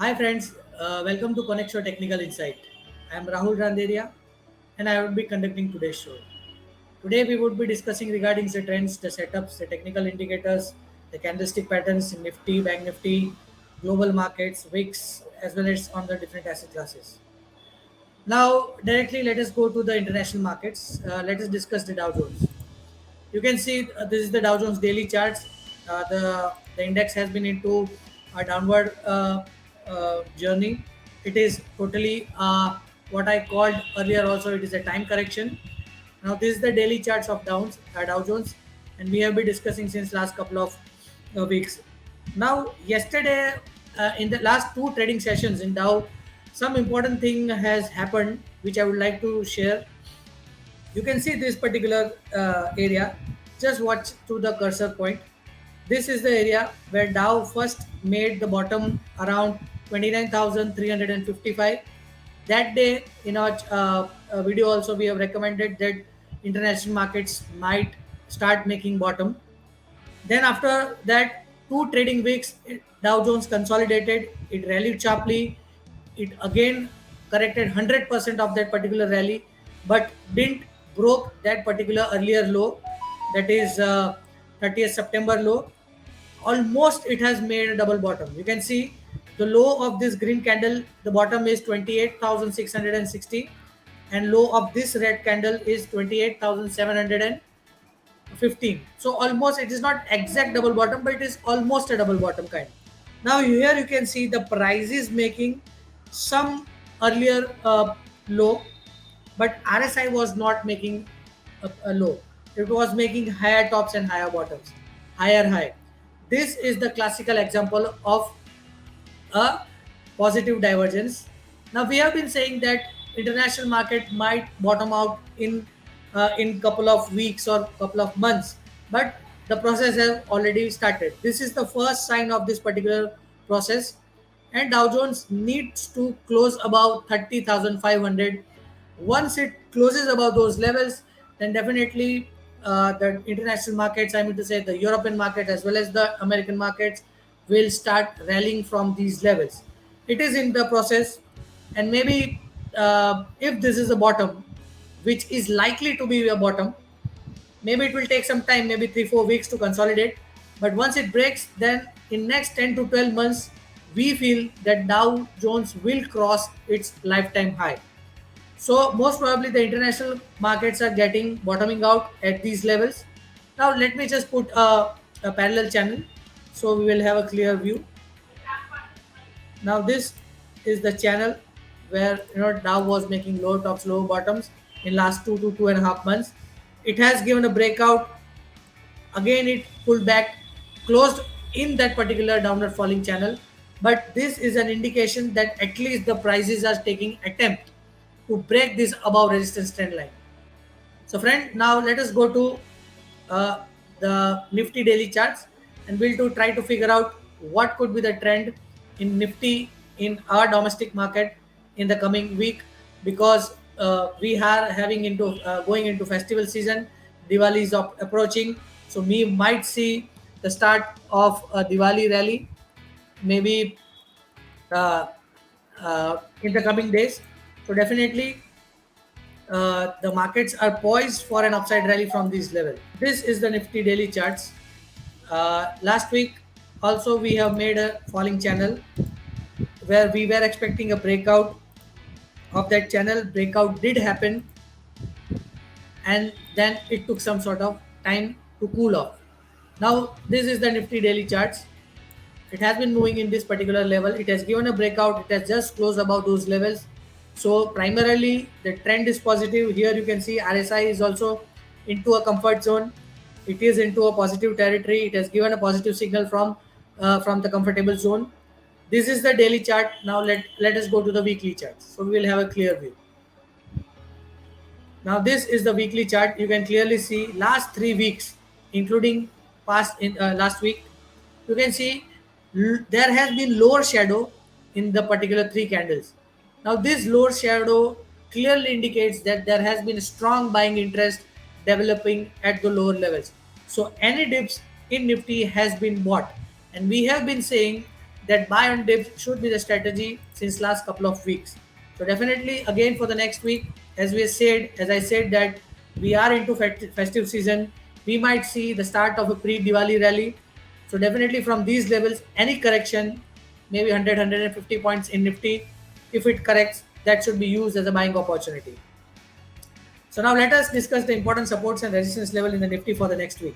Hi friends, welcome to Konexio Technical Insight. I am Rahul Randeria and I will be conducting today's show. Today we would be discussing regarding the trends, the setups, the technical indicators, the candlestick patterns in Nifty, Bank Nifty, global markets, VIX, as well as on the different asset classes. Now, directly let us go to the international markets. Let us discuss the Dow Jones. You can see this is the Dow Jones daily charts. The index has been into a downward journey. It is totally what I called earlier. Also, it is a time correction. Now this is the daily charts of Dow Jones, and we have been discussing since last couple of weeks. Now yesterday, in the last two trading sessions in Dow, some important thing has happened which I would like to share. You can see this particular area. Just watch to the cursor point. This is the area where Dow first made the bottom around 29,355. That day in our video also we have recommended that international markets might start making bottom. Then after that, two trading weeks, Dow Jones consolidated. It rallied sharply. It again corrected 100% of that particular rally, but didn't broke that particular earlier low, that is 30th September low. Almost it has made a double bottom. You can see the low of this green candle, the bottom is 28,660, and low of this red candle is 28,715. So almost it is not exact double bottom, but it is almost a double bottom kind. Now here you can see the price is making some earlier low, but RSI was not making a low. It was making higher tops and higher bottoms, higher high. This is the classical example of a positive divergence. Now we have been saying that international market might bottom out in couple of weeks or couple of months, but the process has already started. This is the first sign of this particular process, and Dow Jones needs to close above 30,500. Once it closes above those levels, then definitely the international markets, I mean to say the European market as well as the American markets, will start rallying from these levels. It is in the process, and maybe if this is a bottom, which is likely to be a bottom, maybe it will take some time, maybe 3 4 weeks to consolidate. But once it breaks, then in next 10 to 12 months, we feel that Dow Jones will cross its lifetime high. So most probably the international markets are getting bottoming out at these levels. Now let me just put a parallel channel so we will have a clear view. Now this is the channel where Dow was making low tops, low bottoms in last 2 to 2.5 months. It has given a breakout. Again, it pulled back, closed in that particular downward falling channel. But this is an indication that at least the prices are taking attempt to break this above resistance trend line. So, friend, now let us go to the Nifty daily charts, and we'll try to figure out what could be the trend in Nifty in our domestic market in the coming week, because we are having into going into festival season. Diwali is approaching, so we might see the start of a Diwali rally, maybe uh, in the coming days. So definitely the markets are poised for an upside rally from this level. This is the Nifty daily charts. Last week, also we have made a falling channel where we were expecting a breakout of that channel. Breakout did happen, and then it took some sort of time to cool off. Now, this is the Nifty daily charts. It has been moving in this particular level. It has given a breakout. It has just closed above those levels. So primarily the trend is positive. Here you can see RSI is also into a comfort zone. It is into a positive territory. It has given a positive signal from the comfortable zone. This is the daily chart. Now let us go to the weekly chart. So we will have a clear view. Now this is the weekly chart. You can clearly see last 3 weeks, including past in last week. You can see there has been lower shadow in the particular three candles. Now this lower shadow clearly indicates that there has been a strong buying interest developing at the lower levels. So any dips in Nifty has been bought, and we have been saying that buy on dips should be the strategy since last couple of weeks. So definitely again for the next week, as I said that we are into festive season, we might see the start of a pre-Diwali rally. So definitely from these levels, any correction, maybe 100, points in Nifty, if it corrects, that should be used as a buying opportunity. So now let us discuss the important supports and resistance level in the Nifty for the next week.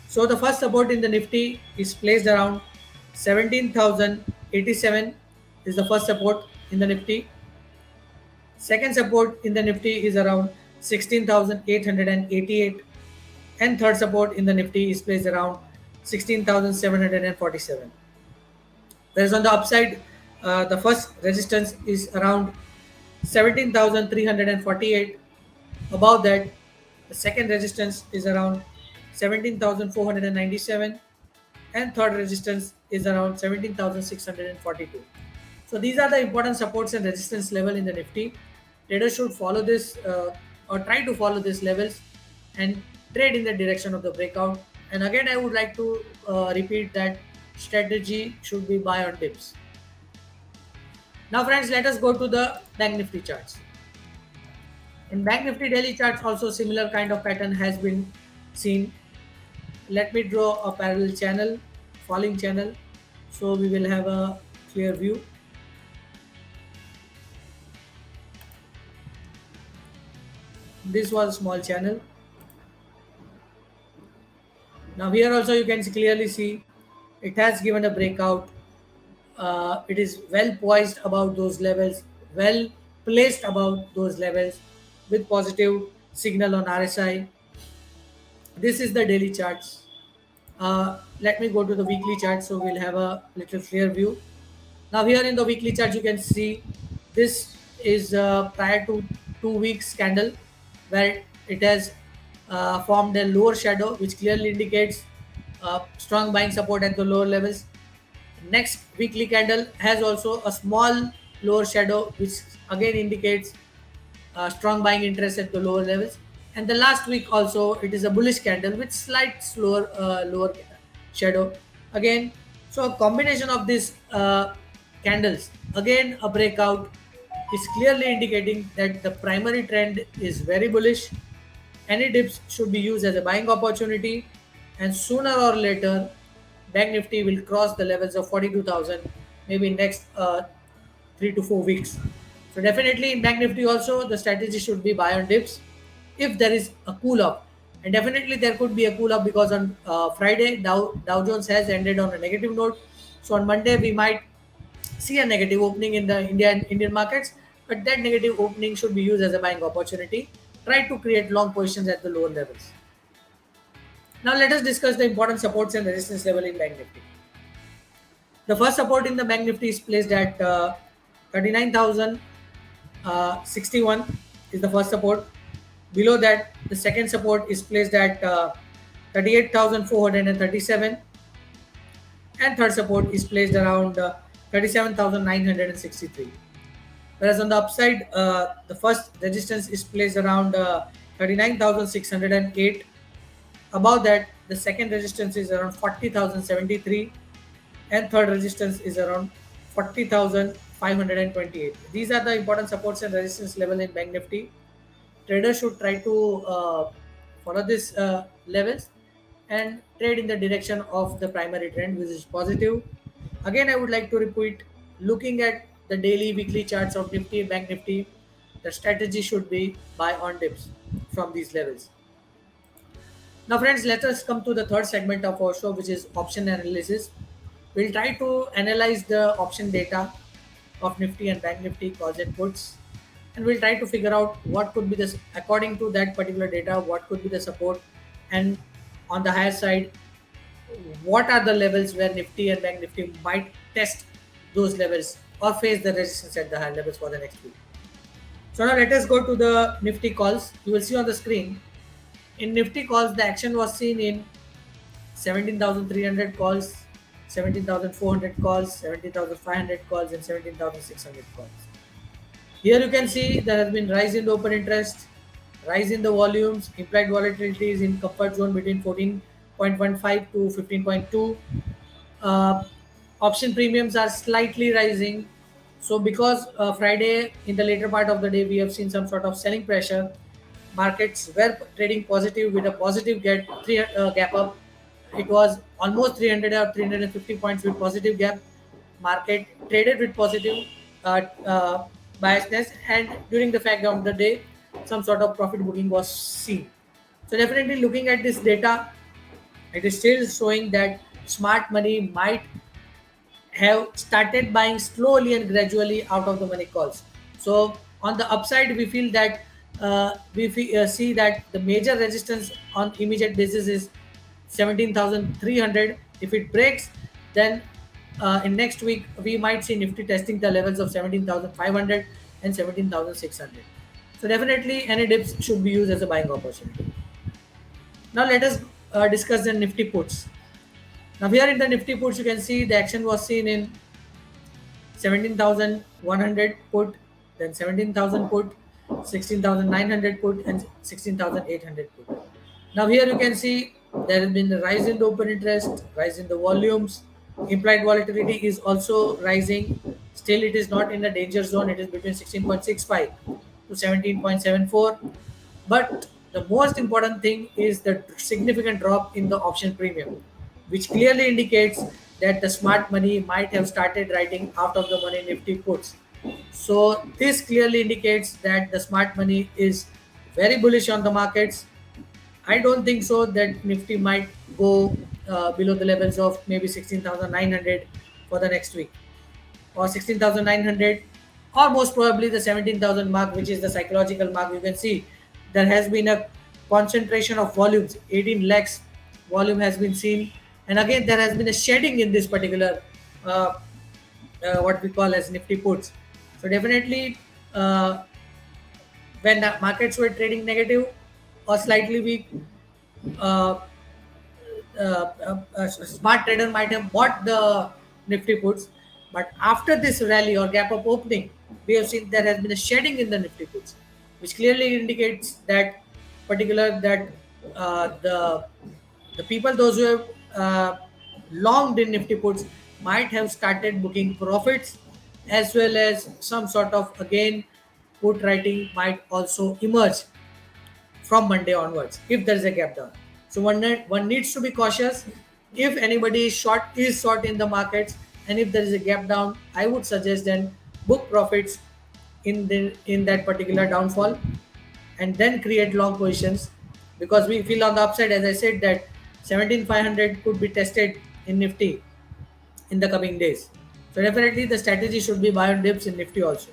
So the first support in the Nifty is placed around 17,087 is the first support in the Nifty. Second support in the Nifty is around 16,888 and third support in the Nifty is placed around 16,747. Whereas on the upside, the first resistance is around 17,348. Above that, the second resistance is around 17,497 and third resistance is around 17,642. So these are the important supports and resistance level in the Nifty. Traders should follow this or try to follow these levels and trade in the direction of the breakout. And again, I would like to repeat that strategy should be buy on dips. Now, friends, let us go to the Bank Nifty charts. In Bank Nifty daily charts, also similar kind of pattern has been seen. Let me draw a parallel channel, falling channel, so we will have a clear view. This was a small channel. Now here also you can clearly see it has given a breakout. It is well poised about those levels, well placed about those levels with positive signal on RSI. This is the daily charts. Let me go to the weekly chart so we'll have a little clear view. Now here in the weekly chart you can see this is prior to 2 weeks candle where it has formed a lower shadow which clearly indicates strong buying support at the lower levels. Next weekly candle has also a small lower shadow which again indicates strong buying interest at the lower levels. And the last week also it is a bullish candle with slight slower lower shadow again. So a combination of these candles again a breakout is clearly indicating that the primary trend is very bullish. Any dips should be used as a buying opportunity, and sooner or later Bank Nifty will cross the levels of 42,000 maybe in next 3 to 4 weeks. So definitely in Bank Nifty also the strategy should be buy on dips if there is a cool up, and definitely there could be a cool up because on Friday Dow Jones has ended on a negative note. So on Monday we might see a negative opening in the Indian markets, but that negative opening should be used as a buying opportunity. Try to create long positions at the lower levels. Now let us discuss the important supports and resistance level in Bank Nifty. The first support in the Bank Nifty is placed at 39,061 is the first support. Below that, the second support is placed at 38,437 and third support is placed around 37,963. Whereas on the upside, the first resistance is placed around 39,608. Above that, the second resistance is around 40,073 and third resistance is around 40,528. These are the important supports and resistance level in Bank Nifty. Traders should try to follow these levels and trade in the direction of the primary trend, which is positive. Again, I would like to repeat, looking at the daily, weekly charts of Nifty, Bank Nifty, the strategy should be buy on dips from these levels. Now, friends, let us come to the third segment of our show, which is option analysis. We'll try to analyze the option data of Nifty and Bank Nifty calls and puts, and we'll try to figure out what could be this according to that particular data, what could be the support, and on the higher side, what are the levels where Nifty and Bank Nifty might test those levels or face the resistance at the higher levels for the next week. So now let us go to the Nifty calls. You will see on the screen. In Nifty calls, the action was seen in 17,300 calls, 17,400 calls, 17,500 calls, and 17,600 calls. Here you can see there has been rise in the open interest, rise in the volumes, implied volatility is in comfort zone between 14.15 to 15.2. Option premiums are slightly rising. So because Friday in the later part of the day we have seen some sort of selling pressure, markets were trading positive with a positive gap up. It was almost 300 or 350 points with positive gap. Market traded with positive biasness, and during the fact of the day, some sort of profit booking was seen. So definitely looking at this data, it is still showing that smart money might have started buying slowly and gradually out of the money calls. So on the upside, we feel that see that the major resistance on immediate basis is 17,300. If it breaks, then in next week we might see Nifty testing the levels of 17,500 and 17,600. So definitely any dips should be used as a buying opportunity. Now let us discuss the Nifty puts. Now here in the Nifty puts, you can see the action was seen in 17,100 put, then 17,000 put, 16,900 put, and 16,800 put. Now here you can see there has been a rise in the open interest, rise in the volumes. Implied volatility is also rising. Still, it is not in the danger zone. It is between 16.65 to 17.74. But the most important thing is the significant drop in the option premium, which clearly indicates that the smart money might have started writing out of the money Nifty puts. So this clearly indicates that the smart money is very bullish on the markets. I don't think so that Nifty might go below the levels of maybe 16,900 for the next week, or 16,900, or most probably the 17,000 mark, which is the psychological mark. You can see there has been a concentration of volumes, 18 lakhs volume has been seen, and again there has been a shedding in this particular uh, what we call as Nifty puts. So definitely, when the markets were trading negative or slightly weak, uh, a smart trader might have bought the Nifty puts, but after this rally or gap up opening, we have seen there has been a shedding in the Nifty puts, which clearly indicates that particular that the people those who have longed in Nifty puts might have started booking profits, as well as some sort of again put writing might also emerge from Monday onwards if there is a gap down. So one needs to be cautious. If anybody is short in the markets, and if there is a gap down, I would suggest then book profits in that particular downfall, and then create long positions, because we feel on the upside, as I said, that 17,500 could be tested in Nifty in the coming days. So definitely the strategy should be buy on dips in Nifty also.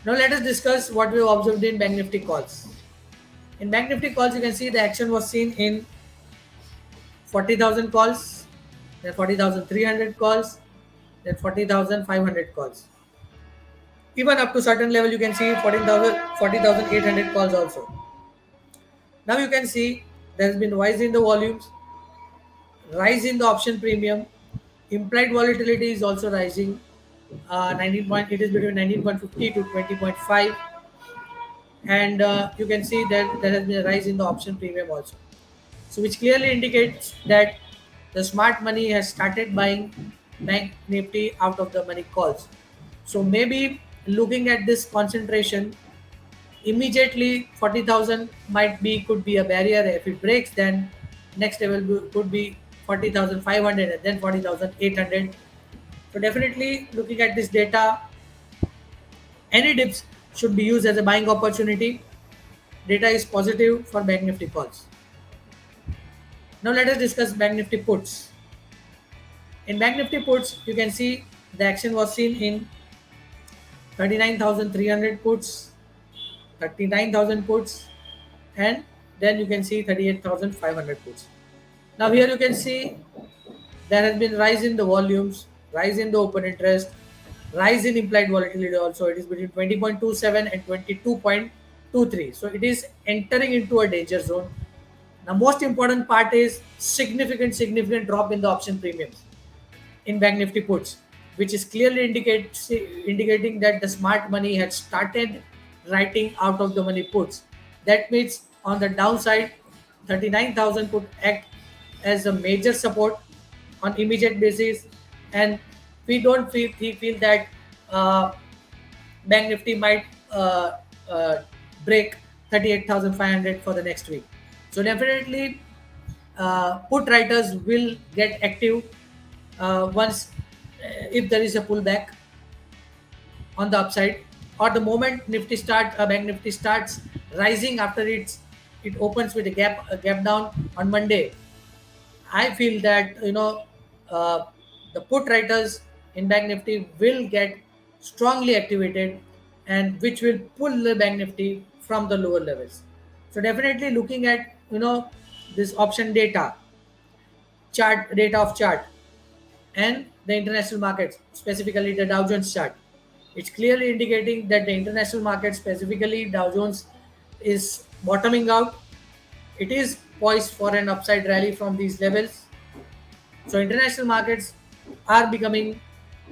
Now let us discuss what we have observed in Bank Nifty calls. In Bank Nifty calls, you can see the action was seen in 40,000 calls, then 40,300 calls, then 40,500 calls. Even up to certain level, you can see 14,000, 40,800 calls also. Now you can see there has been rise in the volumes, rise in the option premium, implied volatility is also rising. 19 point, it is between 19.50 to 20.5, and you can see that there has been a rise in the option premium also. So which clearly indicates that the smart money has started buying Bank Nifty out of the money calls. So maybe looking at this concentration, immediately 40,000 might be could be a barrier. If it breaks, then next level could be 40,500 and then 40,800. So definitely looking at this data, any dips should be used as a buying opportunity. Data is positive for Bank Nifty calls. Now let us discuss Bank Nifty puts. In Bank Nifty puts, you can see the action was seen in 39,300 puts, 39,000 puts, and then you can see 38,500 puts. Now here you can see there has been rise in the volumes, rise in the open interest, rise in implied volatility also. It is between 20.27 and 22.23. So it is entering into a danger zone. Now most important part is significant drop in the option premiums in Bank Nifty puts, which is clearly indicating that the smart money had started writing out of the money puts. That means on the downside, 39,000 could act as a major support on immediate basis. and we feel that uh, Bank Nifty might uh, break 38,500 for the next week. So definitely, put writers will get active once if there is a pullback on the upside, or the moment Bank Nifty starts rising after it opens with a gap down on Monday. I feel that uh, the put writers in Bank Nifty will get strongly activated, and which will pull the Bank Nifty from the lower levels. So definitely looking at this option data of chart and the international markets, specifically the Dow Jones chart. It's clearly indicating that the international market, specifically Dow Jones, is bottoming out. It is poised for an upside rally from these levels. So international markets are becoming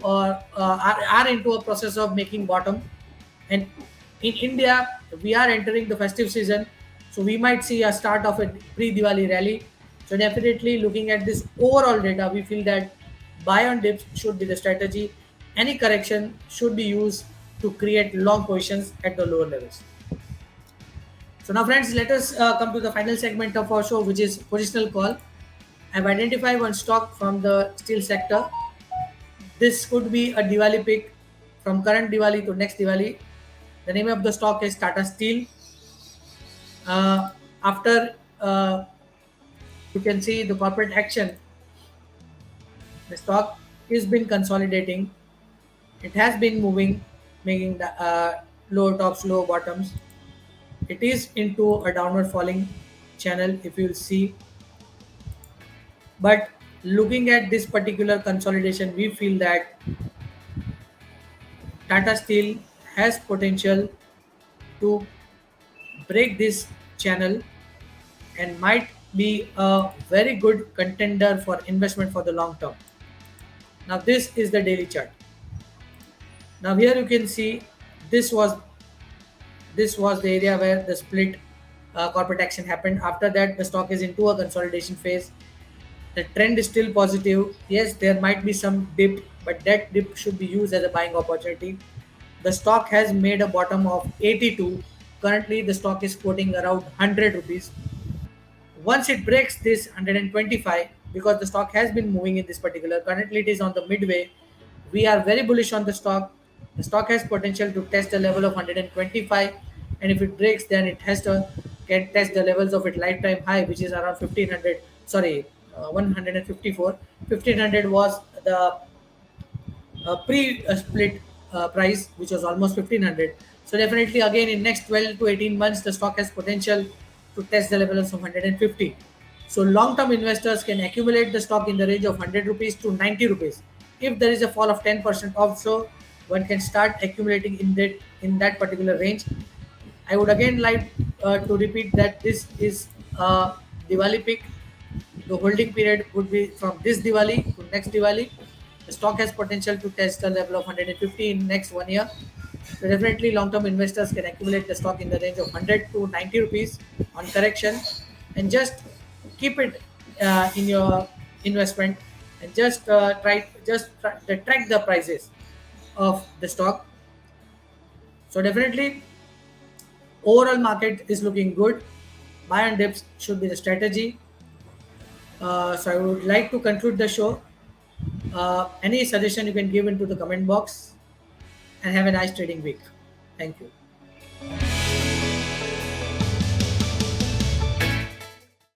or are into a process of making bottom. And in India, we are entering the festive season, so we might see a start of a pre-Diwali rally. So definitely looking at this overall data, we feel that buy on dips should be the strategy. Any correction should be used to create long positions at the lower levels. So now, friends, let us come to the final segment of our show, which is positional call. I've identified one stock from the steel sector. This could be a Diwali pick from current Diwali to next Diwali. The name of the stock is Tata Steel. After you can see the corporate action, the stock is been consolidating. It has been moving, making the low tops, low bottoms. It is into a downward falling channel, if you'll see. But looking at this particular consolidation, we feel that Tata Steel has potential to break this channel and might be a very good contender for investment for the long term. Now this is the daily chart. Now here you can see this was this was the area where the split corporate action happened. After that, the stock is into a consolidation phase. The trend is still positive. Yes, there might be some dip, but that dip should be used as a buying opportunity. The stock has made a bottom of 82. Currently, the stock is quoting around 100 rupees. Once it breaks this 125, because the stock has been moving in this particular, currently it is on the midway, we are very bullish on the stock has potential to test the level of 125, and if it breaks, then it has to can test the levels of its lifetime high, which is around 1500, sorry, 154. 1500 was the pre-split price, which was almost 1500. So definitely, again, in next 12 to 18 months, the stock has potential to test the levels of 150. So long-term investors can accumulate the stock in the range of 100 rupees to 90 rupees. If there is a fall of 10% also, one can start accumulating in that particular range. I would again like to repeat that this is a Diwali pick. The holding period would be from this Diwali to next Diwali. The stock has potential to test the level of 150 in next 1 year. So definitely long-term investors can accumulate the stock in the range of 100 to 90 rupees on correction, and just keep it in your investment, and just track the prices of the stock. So definitely overall market is looking good. Buy and dips should be the strategy. So I would like to conclude the show. Any suggestion you can give into the comment box, and have a nice trading week. Thank you.